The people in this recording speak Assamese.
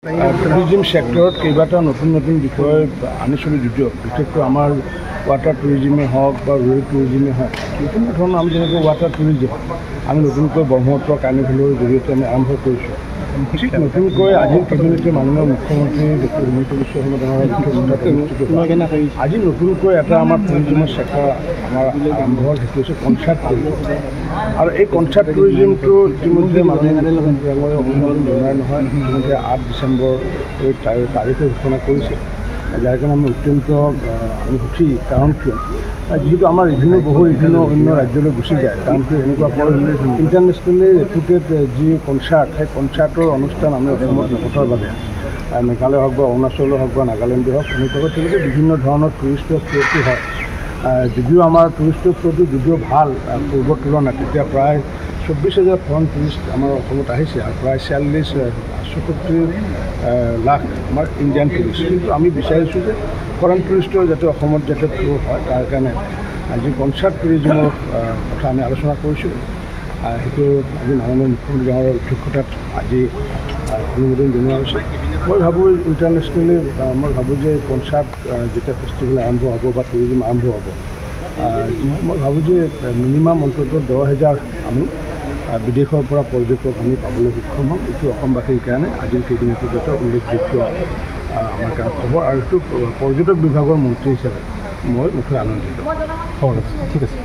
টুৰিজিম ছেক্টৰত কেইবাটাও নতুন নতুন বিষয় আনিছিলোঁ যদিও বিশেষকৈ আমাৰ ৱাটাৰ টুৰিজিমেই হওক বা ৰুৰেল টুৰিজিমেই হওক বিভিন্ন ধৰণৰ আমি যেনেকৈ ৱাটাৰ টুৰিজিম আমি নতুনকৈ ব্ৰহ্মপুত্ৰ কাৰ্নিভেলৰ জৰিয়তে আমি আৰম্ভ কৰিছোঁ। ঠিক নতুনকৈ আজিৰ কেবিনেটে মাননীয় মুখ্যমন্ত্ৰী ডক্টৰ হিমন্ত বিশ্ব শৰ্মা ডাঙৰীয়াৰ আজি নতুনকৈ এটা আমাৰ টুৰিজিমৰ ছেক্টৰ আমাৰ আৰম্ভ হ'ল, সেইটো হৈছে কনচাৰ্ট টুৰিজিম। আৰু এই কনচাৰ্ট টুৰিজিমটো ইতিমধ্যে মাননীয় মুখ্যমন্ত্ৰী ডাঙৰীয়াই অনুমোদন জনাই নহয়, ইতিমধ্যে 8 ডিচেম্বৰ তাৰিখে ঘোষণা কৰিছে, যাৰ কাৰণে আমি অত্যন্ত আমি সুখী। কাৰণ কিয় যিহেতু আমাৰ বিভিন্ন অন্য ৰাজ্যলৈ গুচি যায়, কাৰণ কিয় এনেকুৱা ইণ্টাৰনেশ্যনেলি ৰেপুটেড যি কনচাৰ্ট, সেই কনচাৰ্টৰ অনুষ্ঠান আমি অসমত নপতাৰ বাবে মেঘালয় হওক বা অৰুণাচলেই হওক বা নাগালেণ্ডেই হওক এনেকুৱাকৈ তেনেকৈ বিভিন্ন ধৰণৰ টুৰিষ্টৰ ফ্ল'টো হয়। যদিও আমাৰ টুৰিষ্টৰ ফ্ল'টো যদিও ভাল পূৰ্বৰ তুলনাত, তেতিয়া প্ৰায় 24,000 ফৰেইন টুৰিষ্ট আমাৰ অসমত আহিছে আৰু প্ৰায় 46-47 লাখ আমাৰ ইণ্ডিয়ান টুৰিষ্ট। কিন্তু আমি বিচাৰিছোঁ যে ফৰেইন টুৰিষ্টৰ যাতে অসমত যাতে ফ্ল' হয়, তাৰ কাৰণে আজি কনচাৰ্ট টুৰিজিমৰ কথা আমি আলোচনা কৰিছোঁ। সেইটো আজি মাননীয় মুখ্যমন্ত্ৰী ডাঙৰীয়াৰ অধ্যক্ষতাত আজি অনুমোদন জনোৱা হৈছে। মই ভাবোঁ ইণ্টাৰনেশ্যনেলি মই ভাবোঁ যে কনচাৰ্ট যেতিয়া ফেষ্টিভেল আৰম্ভ হ'ব বা টুৰিজিম আৰম্ভ হ'ব, মই ভাবোঁ যে মিনিমাম অন্ততঃ 10,000 আমি বিদেশৰ পৰা পৰ্যটক আমি পাবলৈ সক্ষম হ'ম। এইটো অসমবাসীৰ কাৰণে আজিৰ কেবিনেটত এটা উল্লেখযোগ্য আমাৰ কাৰণে খবৰ, আৰু এইটো পৰ্যটক বিভাগৰ মন্ত্ৰী হিচাপে মই মুঠতে আনন্দিত। ঠিক আছে।